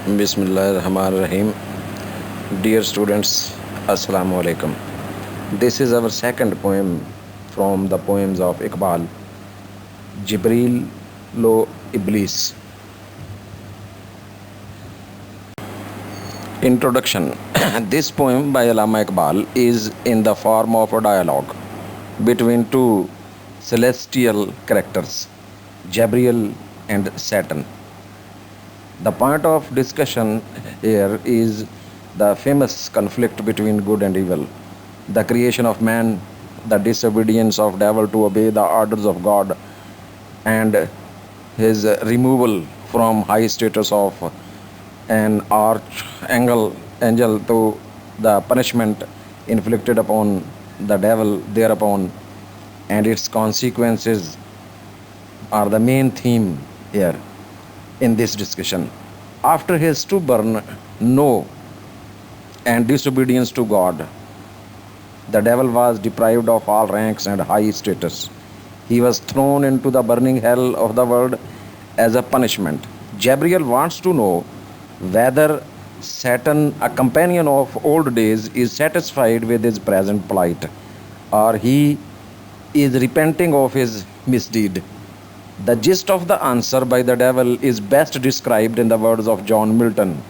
Bismillahirrahmanirrahim. Dear students, Assalamu alaikum. This is our second poem from the poems of Iqbal, Jibreel Lo Iblis. Introduction. This poem by Allama Iqbal is in the form of a dialogue between two celestial characters, Gabriel and Saturn. The point of discussion here is the famous conflict between good and evil, the creation of man, the disobedience of devil to obey the orders of God, and his removal from high status of an archangel to the punishment inflicted upon the devil thereupon, and its consequences are the main theme here in this discussion. After his stubborn no and disobedience to God, the devil was deprived of all ranks and high status. He was thrown into the burning hell of the world as a punishment. Gabriel wants to know whether Satan, a companion of old days, is satisfied with his present plight, or he is repenting of his misdeed. The gist of the answer by the devil is best described in the words of John Milton.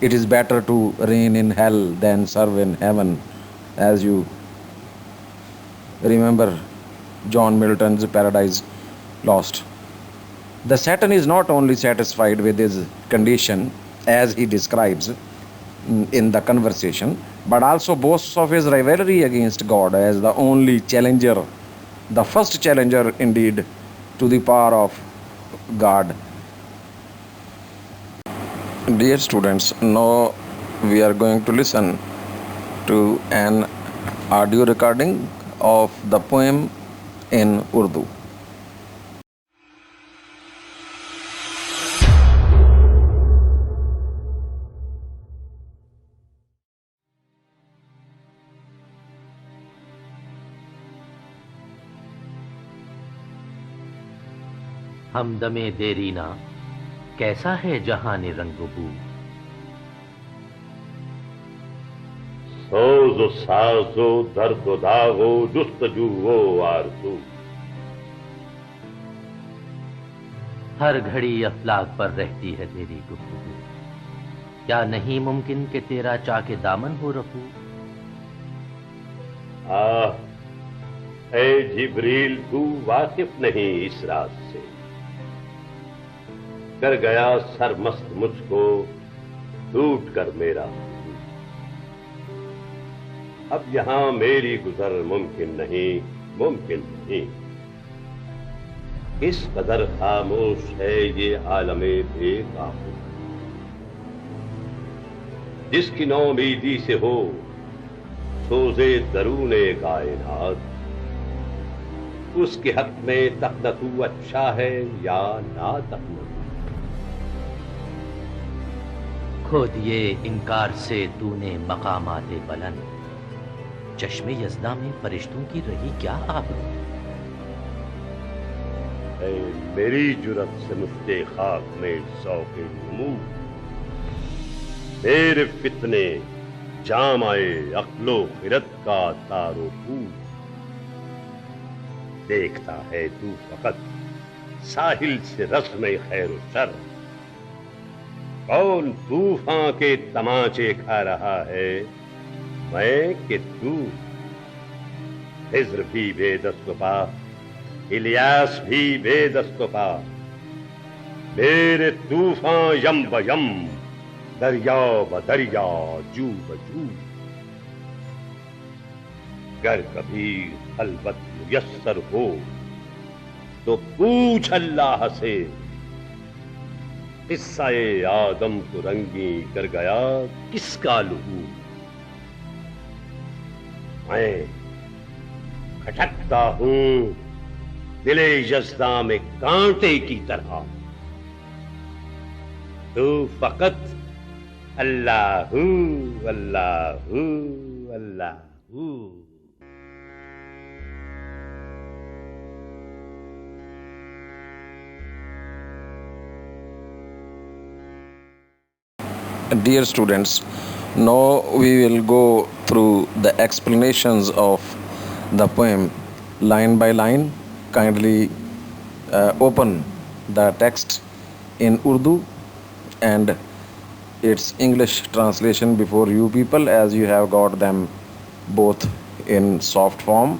It is better to reign in hell than serve in heaven. As you remember John Milton's Paradise Lost. The Satan is not only satisfied with his condition as he describes in the conversation, but also boasts of his rivalry against God as the only challenger, the first challenger indeed to the power of God. Dear students, now we are going to listen to an audio recording of the poem in Urdu. ہمدمِ دیرینہ کیسا ہے جہان رنگ و بو، سوز و ساز و درد و داغ و جستجو و آرزو، ہر گھڑی افلاک پر رہتی ہے تیری گفتگو، کیا نہیں ممکن کہ تیرا چاک دامن ہو رفو؟ اے جبریل، تو واقف نہیں اس راز سے، کر گیا سرمست مجھ کو لوٹ کر میرا، اب یہاں میری گزر ممکن نہیں، اس قدر خاموش ہے یہ عالم بے قابو، جس کی نومیدی سے ہو سوزے درون کائنات، اس کے حق میں تقنطو اچھا ہے یا نا تقنطو؟ کھو دیے انکار سے تو نے مقامات بلند، چشم یزداں میں فرشتوں کی رہی کیا آبرو؟ اے میری جرت سے مفتے خاک میں ذوق نمو، میرے فتنے جامع عقل و خرد کا تار و پود، دیکھتا ہے تو فقط ساحل سے رسم خیر و شر، کون طوفان کے تماچے کھا رہا ہے، میں کہ تو؟ خضر بھی بے دست و پا، الیاس بھی بے دست و پا، میرے طوفان یم بیم، دریا بدریا جو بجو، گر کبھی خلوت میسر ہو تو پوچھ اللہ سے، قصہ آدم کو رنگی کر گیا کس کا لہو، میں کھٹکتا ہوں دل یزداں میں کانٹے کی طرح، تو فقط اللہ اللہ اللہ۔ Dear students, now we will go through the explanations of the poem line by line. Kindly open the text in Urdu and its English translation before you people, as you have got them both in soft form.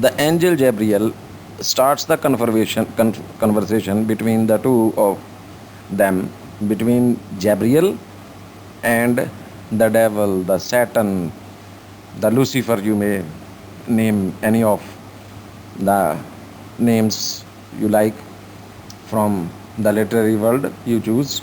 The angel Gabriel starts the conversation between the two of them, between Gabriel and the devil, the Satan, the Lucifer. You may name any of the names you like from the literary world you choose.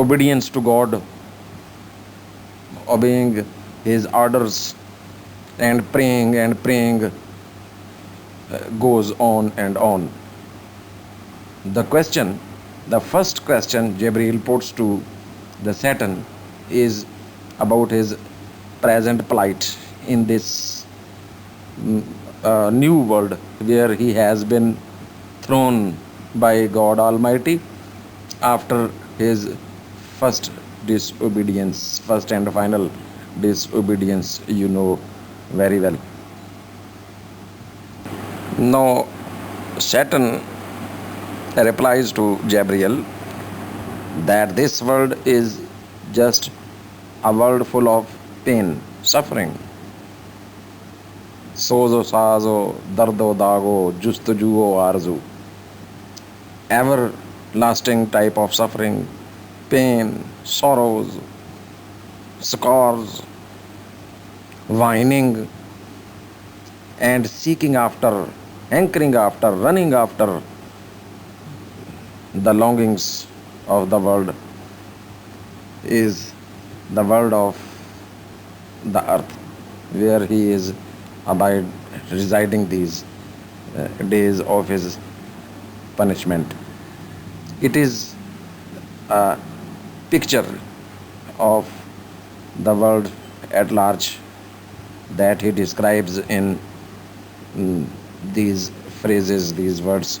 obedience to God, obeying his orders and praying goes on and on. The first question Gabriel puts to the Satan is about his present plight in this new world where he has been thrown by God Almighty after his first and final disobedience, you know very well. Now Satan replies to Gabriel that this world is just a world full of pain, suffering, sozo sazo, dardo dago, justujuo arzu, everlasting type of suffering, pain, sorrows, scars, whining, and seeking after, hankering after, running after the longings of the world is the world of the earth, where he is residing these days of his punishment. It is a picture of the world at large that he describes in these phrases, these words.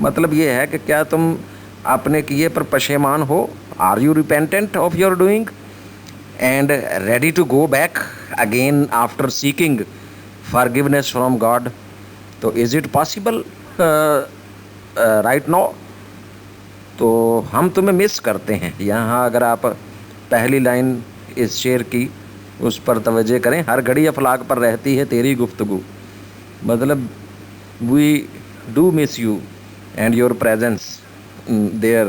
مطلب یہ ہے کہ کیا تم اپنے کیے پر پشیمان ہو؟ Are you repentant of your doing and ready to go back again after seeking forgiveness from God? تو is it possible right now? تو ہم تمہیں مس کرتے ہیں یہاں. اگر آپ پہلی لائن اس شعر کی اس پر توجہ کریں، ہر گھڑی افلاک پر رہتی ہے تیری گفتگو. مطلب we do miss you and your presence there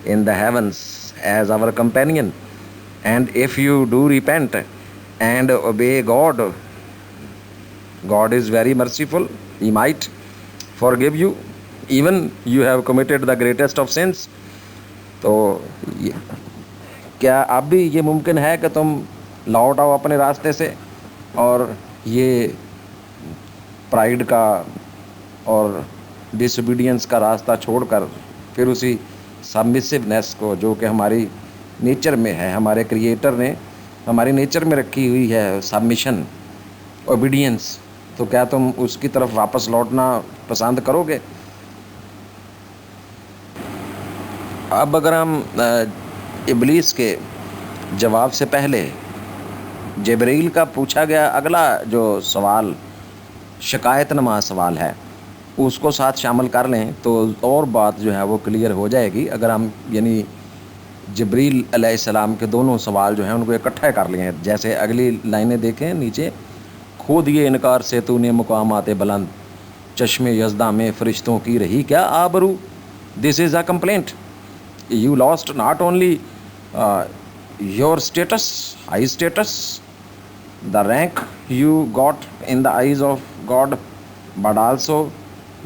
in the heavens is our companion. And if you do repent and obey God, God is very merciful. He might forgive you even you have committed the greatest of sins. تو کیا اب بھی یہ ممکن ہے کہ تم لوٹ آؤ اپنے راستے سے اور یہ پرائیڈ کا اور ڈس اوبیڈینس کا راستہ چھوڑ کر پھر اسی سبمسیونیس کو جو کہ ہماری نیچر میں ہے، ہمارے کریٹر نے ہماری نیچر میں رکھی ہوئی ہے، سبمیشن، اوبیڈینس، تو کیا تم اس کی طرف واپس لوٹنا پسند کرو گے؟ اب اگر ہم ابلیس کے جواب سے پہلے جبرائیل کا پوچھا گیا اگلا جو سوال شکایت نما سوال ہے اس کو ساتھ شامل کر لیں تو اور بات جو ہے وہ کلیئر ہو جائے گی. اگر ہم یعنی جبرائیل علیہ السلام کے دونوں سوال جو ہیں ان کو اکٹھے کر لیے ہیں. جیسے اگلی لائنیں دیکھیں نیچے، کھو دیے انکار سے تو نے مقامات بلند، چشم یزداں میں فرشتوں کی رہی کیا آبرو. This is a complaint. You lost not only your status, high status, the rank you got in the eyes of God, but also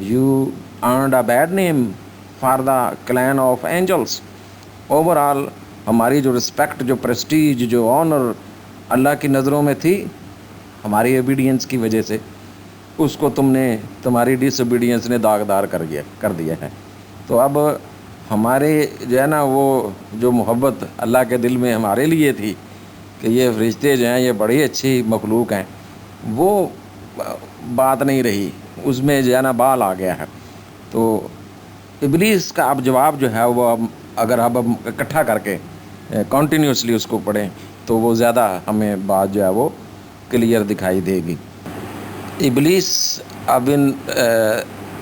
you earned a bad name for the clan of angels. Overall ہماری جو respect, جو prestige, جو owner اللہ کی نظروں میں تھی ہماری obedience کی وجہ سے، اس کو تم نے، تمہاری ڈس اوبیڈینس نے داغدار کر دیا ہے. تو اب ہمارے جو ہے نا وہ جو محبت اللہ کے دل میں ہمارے لیے تھی کہ یہ فرشتے جو ہیں یہ بڑی اچھی مخلوق ہیں، وہ بات نہیں رہی، اس میں جو ہے نا بال آ گیا ہے. تو ابلیس کا اب جواب جو ہے وہ اگر اب ہم اکٹھا کر کے کنٹینیوسلی اس کو پڑھیں تو وہ زیادہ ہمیں بات جو ہے وہ کلیئر دکھائی دے گی. ابلیس اب ان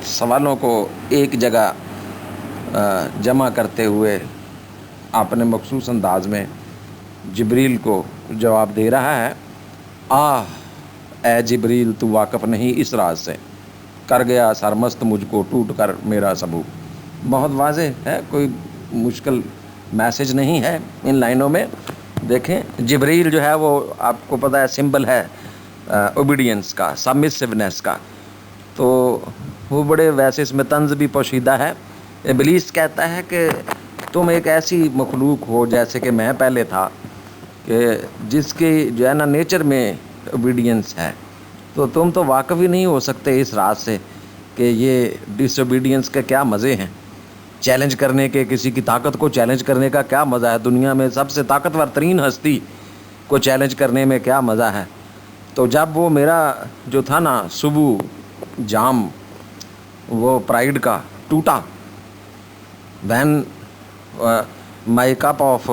سوالوں کو ایک جگہ جمع کرتے ہوئے اپنے مخصوص انداز میں جبریل کو جواب دے رہا ہے. اے جبریل تو واقف نہیں اس راز سے، کر گیا سرمست مجھ کو ٹوٹ کر میرا سبو. بہت واضح ہے، کوئی مشکل میسج نہیں ہے ان لائنوں میں. دیکھیں جبریل جو ہے وہ آپ کو پتہ ہے سمبل ہے اوبیڈینس کا، سبمسیونیس کا، تو وہ بڑے ویسے اس میں طنز بھی پوشیدہ ہے. ابلیس کہتا ہے کہ تم ایک ایسی مخلوق ہو جیسے کہ میں پہلے تھا کہ جس کی جو ہے نا نیچر میں اوبیڈینس ہے، تو تم تو واقف ہی نہیں ہو سکتے اس راز سے کہ یہ ڈس اوبیڈینس کے کیا مزے ہیں. چیلنج کرنے کے، کسی کی طاقت کو چیلنج کرنے کا کیا مزہ ہے؟ دنیا میں سب سے طاقتور ترین ہستی کو چیلنج کرنے میں کیا مزہ ہے؟ تو جب وہ میرا جو تھا نا صبح جام وہ پرائیڈ کا ٹوٹا، when my cup of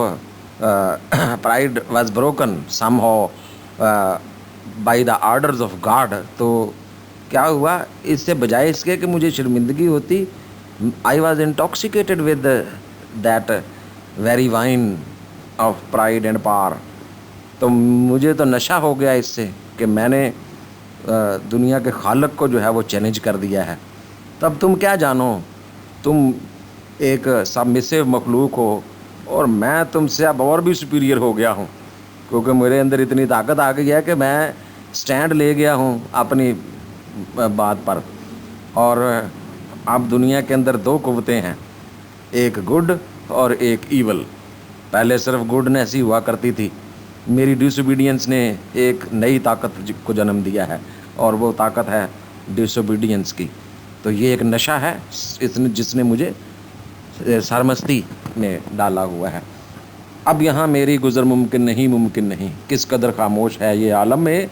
pride was broken some how by the orders of God, تو کیا ہوا؟ اس سے بجائے اس کے کہ مجھے شرمندگی ہوتی، I was intoxicated with that very wine of pride and power. تو مجھے تو نشہ ہو گیا اس سے کہ میں نے دنیا کے خالق کو جو ہے وہ چیلنج کر دیا ہے. تب تم کیا جانو، تم ایک سبمسیو مخلوق ہو اور میں تم سے اب اور بھی سپیریئر ہو گیا ہوں، کیونکہ میرے اندر اتنی طاقت آ گئی ہے کہ میں سٹینڈ لے گیا ہوں اپنی بات پر. اور اب دنیا کے اندر دو قوتیں ہیں، ایک گڈ اور ایک ایول. پہلے صرف گڈنیس ہی ہوا کرتی تھی، میری ڈس اوبیڈینس نے ایک نئی طاقت کو جنم دیا ہے اور وہ طاقت ہے ڈس اوبیڈینس کی. تو یہ ایک نشہ ہے جس نے مجھے سرمستی میں ڈالا ہوا ہے. اب یہاں میری گزر ممکن نہیں، ممکن نہیں، کس قدر خاموش ہے یہ عالم میں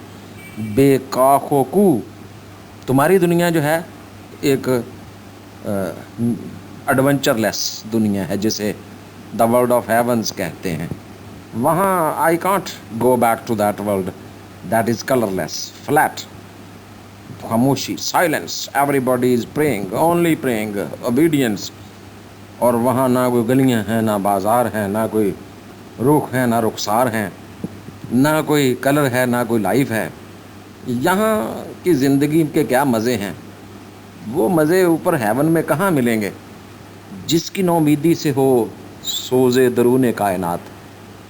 بے کاخ و کو. تمہاری دنیا جو ہے ایک ایڈونچر لیس دنیا ہے جسے دا ورلڈ آف ہیونس کہتے ہیں. وہاں I can't go back to that world that is colourless flat, خاموشی, silence, everybody is praying, only praying, obedience. اور وہاں نہ کوئی گلیاں ہیں, نہ بازار ہیں, نہ کوئی رخ ہیں, نہ رخسار ہیں, نہ کوئی کلر ہے, نہ کوئی لائف ہے. یہاں کی زندگی کے کیا مزے ہیں, وہ مزے اوپر ہیون میں کہاں ملیں گے. جس کی نومیدی سے ہو سوز درون کائنات,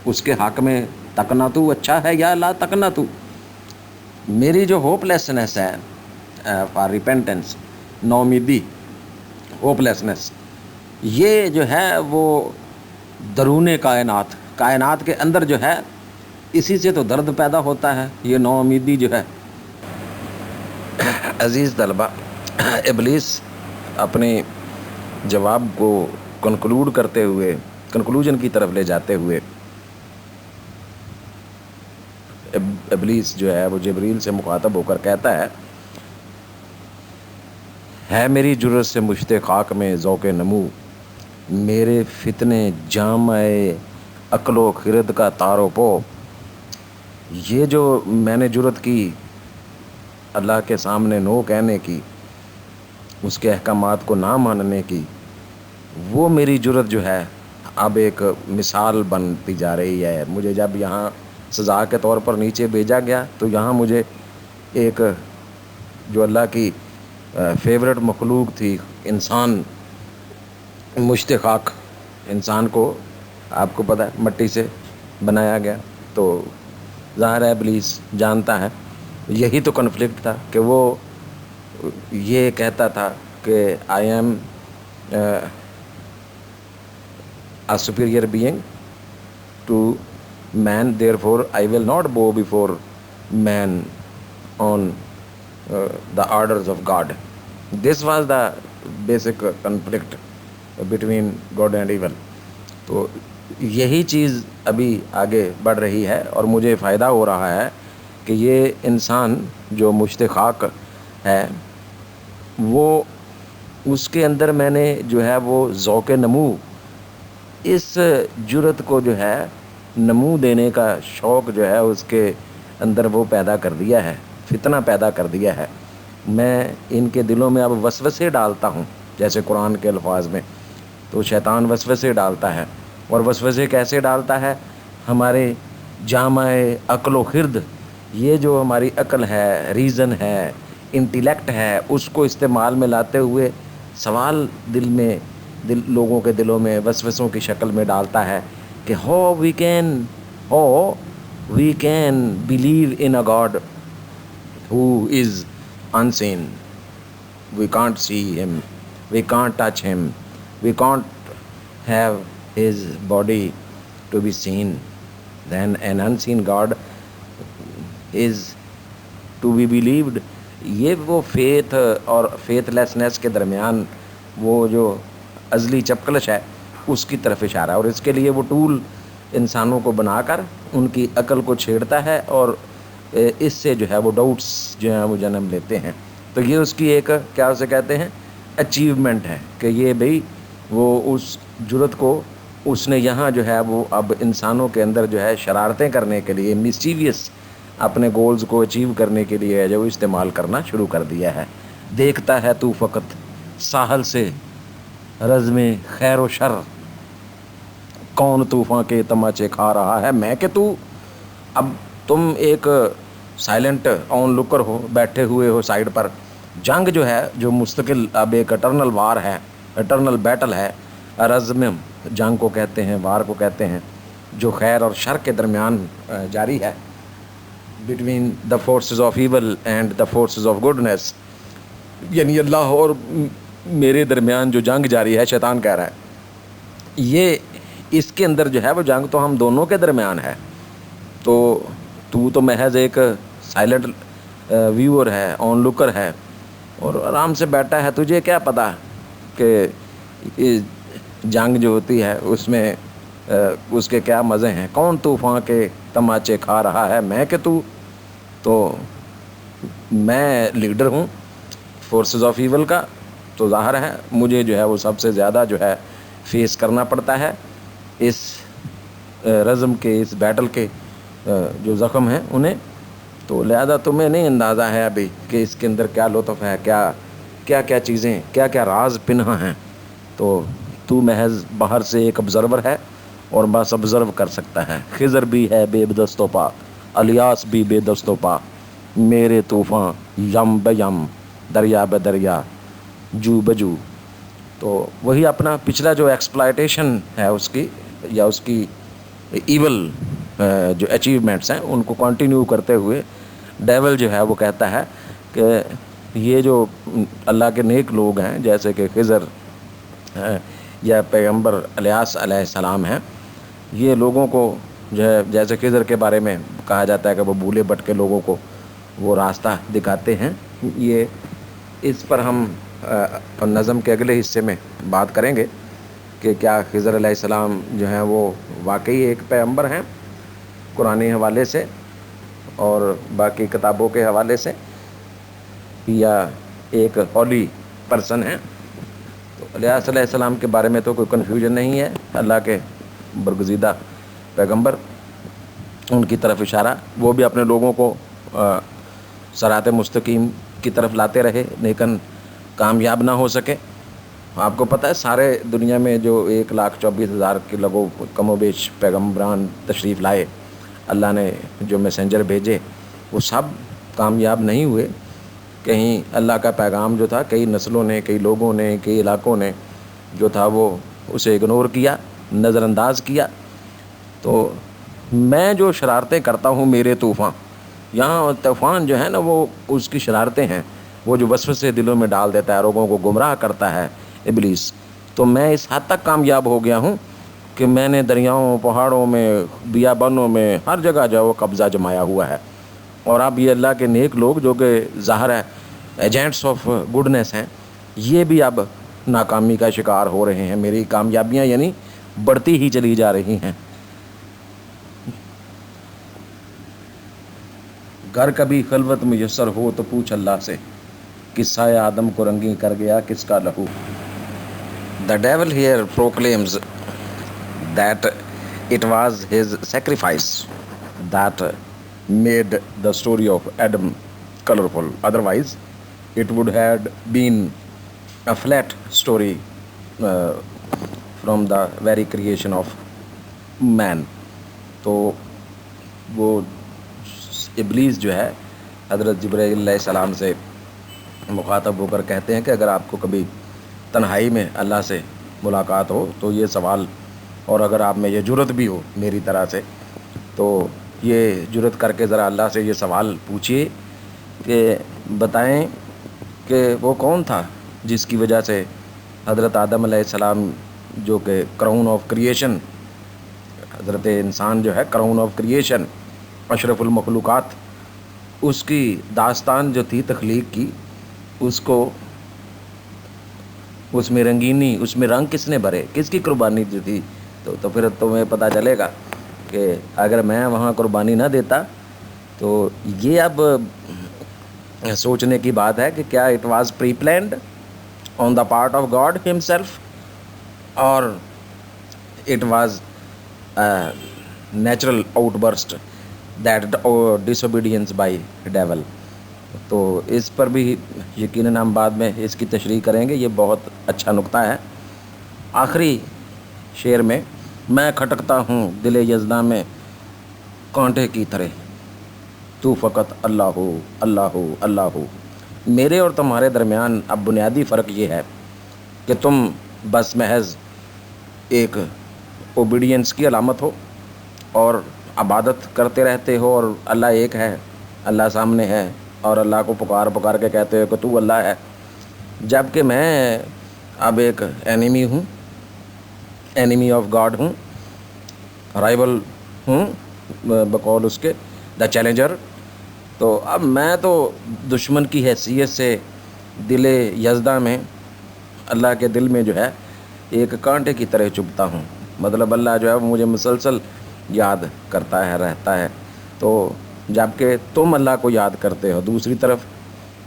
اس کے حق میں تکنا تو اچھا ہے یا لا تکنا تو. میری جو ہوپ لیسنس ہے فار ریپینٹنس, نومیدی, ہوپ لیسنس, یہ جو ہے وہ درون کائنات, کائنات کے اندر جو ہے, اسی سے تو درد پیدا ہوتا ہے. یہ نو امیدی جو ہے. عزیز طلبہ, ابلیس اپنے جواب کو کنکلوڈ کرتے ہوئے, کنکلوژن کی طرف لے جاتے ہوئے, ابلیس جو ہے وہ جبریل سے مخاطب ہو کر کہتا ہے میری جرت سے مشت خاک میں ذوق نمو, میرے فتنے جامع عقل و خرد کا تار و پو. یہ جو میں نے جرت کی اللہ کے سامنے نو کہنے کی, اس کے احکامات کو نہ ماننے کی, وہ میری جرت جو ہے اب ایک مثال بنتی جا رہی ہے. مجھے جب یہاں سزا کے طور پر نیچے بھیجا گیا تو یہاں مجھے ایک جو اللہ کی فیورٹ مخلوق تھی, انسان, مشت خاک, انسان کو آپ کو پتہ ہے مٹی سے بنایا گیا. تو ظاہر ہے ابلیس جانتا ہے, یہی تو کنفلکٹ تھا کہ وہ یہ کہتا تھا کہ I am a superior being to man, therefore I will not bow before man on the orders of God. This was the basic conflict between God and evil. تو یہی چیز ابھی آگے بڑھ رہی ہے اور مجھے فائدہ ہو رہا ہے کہ یہ انسان جو مشت خاک ہے, وہ اس کے اندر میں نے جو ہے وہ ذوق نمو, اس جرت کو جو ہے نمو دینے کا شوق جو ہے اس کے اندر وہ پیدا کر دیا ہے, فتنہ پیدا کر دیا ہے. میں ان کے دلوں میں اب وسوسے ڈالتا ہوں, جیسے قرآن کے الفاظ میں تو شیطان وسوسے ڈالتا ہے. اور وسوسے کیسے ڈالتا ہے؟ ہمارے جامع عقل و خرد, یہ جو ہماری عقل ہے, ریزن ہے, انٹیلیکٹ ہے, اس کو استعمال میں لاتے ہوئے سوال لوگوں کے دلوں میں وسوسوں کی شکل میں ڈالتا ہے کہ how we can believe in a God who is unseen. We can't see him, we can't touch him, we can't have his body to be seen. Then an unseen God is to be believed. یہ وہ faith اور faith lessons کے درمیان وہ جو ازلی چپکلش ہے اس کی طرف اشارہ ہے, اور اس کے لیے وہ ٹول انسانوں کو بنا کر ان کی عقل کو چھیڑتا ہے اور اس سے جو ہے وہ ڈاؤٹس جو ہیں وہ جنم لیتے ہیں. تو یہ اس کی ایک کیا اسے کہتے ہیں اچیومنٹ ہے کہ یہ بھئی وہ اس جرت کو اس نے یہاں جو ہے وہ اب انسانوں کے اندر جو ہے شرارتیں کرنے کے لیے, مسچیویس اپنے گولز کو اچیو کرنے کے لیے جو استعمال کرنا شروع کر دیا ہے. دیکھتا ہے تو فقط ساحل سے رزم خیر و شر, کون طوفان کے تماچے کھا رہا ہے میں کہ تو. اب تم ایک سائلنٹ آن لکر ہو, بیٹھے ہوئے ہو سائیڈ پر. جنگ جو ہے جو مستقل اب ایک اٹرنل وار ہے, اٹرنل بیٹل ہے. رزم جنگ کو کہتے ہیں, وار کو کہتے ہیں, جو خیر اور شر کے درمیان جاری ہے, between the forces of evil and the forces of goodness. یعنی اللہ اور میرے درمیان جو جنگ جاری ہے, شیطان کہہ رہا ہے یہ اس کے اندر جو ہے وہ جنگ تو ہم دونوں کے درمیان ہے. تو محض ایک سائلنٹ ویور ہے, آن لکر ہے, اور آرام سے بیٹھا ہے. تجھے کیا پتہ کہ جنگ جو ہوتی ہے اس میں اس کے کیا مزے ہیں. کون طوفان کے تماچے کھا رہا ہے میں کہ تو میں لیڈر ہوں فورسز آف ایول کا, تو ظاہر ہے مجھے جو ہے وہ سب سے زیادہ جو ہے فیس کرنا پڑتا ہے اس رزم کے، اس بیٹل کے جو زخم ہیں انہیں. تو لہذا تمہیں نہیں اندازہ ہے ابھی کہ اس کے اندر کیا لطف ہے، کیا چیزیں، کیا راز پنہا ہیں. تو محض باہر سے ایک آبزرور ہے اور بس آبزرو کر سکتا ہے. خضر بھی ہے بے دست و پا، الیاس بھی بے دست و پا، میرے طوفان یم بیم، دریا بے دریا، جو بجو. تو وہی اپنا پچھلا جو ایکسپلائٹیشن ہے اس کی، یا اس کی ایول جو اچیومنٹس ہیں ان کو کنٹینیو کرتے ہوئے ڈیول جو ہے وہ کہتا ہے کہ یہ جو اللہ کے نیک لوگ ہیں جیسے کہ خضر یا پیغمبر الیاس علیہ السلام ہیں، یہ لوگوں کو جو ہے جیسے خضر کے بارے میں کہا جاتا ہے کہ وہ بھولے بھٹکے لوگوں کو وہ راستہ دکھاتے ہیں. یہ اس پر ہم نظم کے اگلے حصے میں بات کریں گے کہ کیا خضر علیہ السلام جو ہیں وہ واقعی ایک پیغمبر ہیں قرآنی حوالے سے اور باقی کتابوں کے حوالے سے، یا ایک ہولی پرسن ہیں. تو الیاس علیہ السلام کے بارے میں تو کوئی کنفیوژن نہیں ہے، اللہ کے برگزیدہ پیغمبر، ان کی طرف اشارہ. وہ بھی اپنے لوگوں کو صراط مستقیم کی طرف لاتے رہے لیکن کامیاب نہ ہو سکے. آپ کو پتہ ہے سارے دنیا میں جو 1,24,000 کے لوگوں کم و بیش پیغمبران تشریف لائے، اللہ نے جو میسنجر بھیجے وہ سب کامیاب نہیں ہوئے. کہیں اللہ کا پیغام جو تھا کئی نسلوں نے، کئی لوگوں نے، کئی علاقوں نے جو تھا وہ اسے اگنور کیا، نظر انداز کیا. تو میں جو شرارتیں کرتا ہوں میرے طوفان، یہاں طوفان جو ہے نا وہ اس کی شرارتیں ہیں، وہ جو وسوسے دلوں میں ڈال دیتا ہے، لوگوں کو گمراہ کرتا ہے ابلیس. تو میں اس حد تک کامیاب ہو گیا ہوں کہ میں نے دریاؤں، پہاڑوں میں، بیابانوں میں ہر جگہ جو وہ قبضہ جمایا ہوا ہے. اور اب یہ اللہ کے نیک لوگ جو کہ ظاہر ہے ایجنٹس آف گڈنس ہیں، یہ بھی اب ناکامی کا شکار ہو رہے ہیں. میری کامیابیاں یعنی بڑھتی ہی چلی جا رہی ہیں. گر کبھی خلوت میسر ہو تو پوچھ اللہ سے، قصہ آدم کو رنگی کر گیا کس کا لہو. The devil here proclaims that it was his sacrifice that made the story of Adam colorful. Otherwise, it would have been a flat story from the very creation of man. تو وہ ابلیس جو ہے حضرت جبرائیل علیہ السلام سے مخاطب ہو کر کہتے ہیں کہ اگر آپ کو کبھی تنہائی میں اللہ سے ملاقات ہو تو یہ سوال، اور اگر آپ میں یہ جرت بھی ہو میری طرح سے، تو یہ جرت کر کے ذرا اللہ سے یہ سوال پوچھیے کہ بتائیں کہ وہ کون تھا جس کی وجہ سے حضرت آدم علیہ السلام جو کہ کراؤن آف کریشن، حضرت انسان جو ہے کراؤن آف کریشن، اشرف المخلوقات، اس کی داستان جو تھی تخلیق کی، اس کو اس میں رنگینی، اس میں رنگ کس نے بھرے، کس کی قربانی جو تھی. تو پھر تمہیں پتہ چلے گا کہ اگر میں وہاں قربانی نہ دیتا تو یہ اب سوچنے کی بات ہے کہ کیا it was preplanned on the part of God himself اور it was natural outburst that disobedience by devil. تو اس پر بھی یقیناً ہم بعد میں اس کی تشریح کریں گے. یہ بہت اچھا نقطہ ہے. آخری شعر میں، میں کھٹکتا ہوں دل یزداں میں کانٹے کی طرح، تو فقط اللہ ہو اللہ ہو اللہ ہو. میرے اور تمہارے درمیان اب بنیادی فرق یہ ہے کہ تم بس محض ایک اوبیڈینس کی علامت ہو اور عبادت کرتے رہتے ہو، اور اللہ ایک ہے، اللہ سامنے ہے، اور اللہ کو پکار کے کہتے ہو کہ تو اللہ ہے. جبکہ میں اب ایک اینیمی ہوں، اینیمی آف گاڈ ہوں، رائول ہوں بقول اس کے، دا چیلنجر. تو اب میں تو دشمن کی حیثیت سے دل یزداں میں، اللہ کے دل میں جو ہے ایک کانٹے کی طرح چبھتا ہوں. مطلب اللہ جو ہے وہ مجھے مسلسل یاد کرتا ہے، رہتا ہے. تو جبکہ تم اللہ کو یاد کرتے ہو، دوسری طرف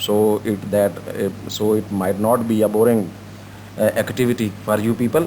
so it might not be a boring activity for you people.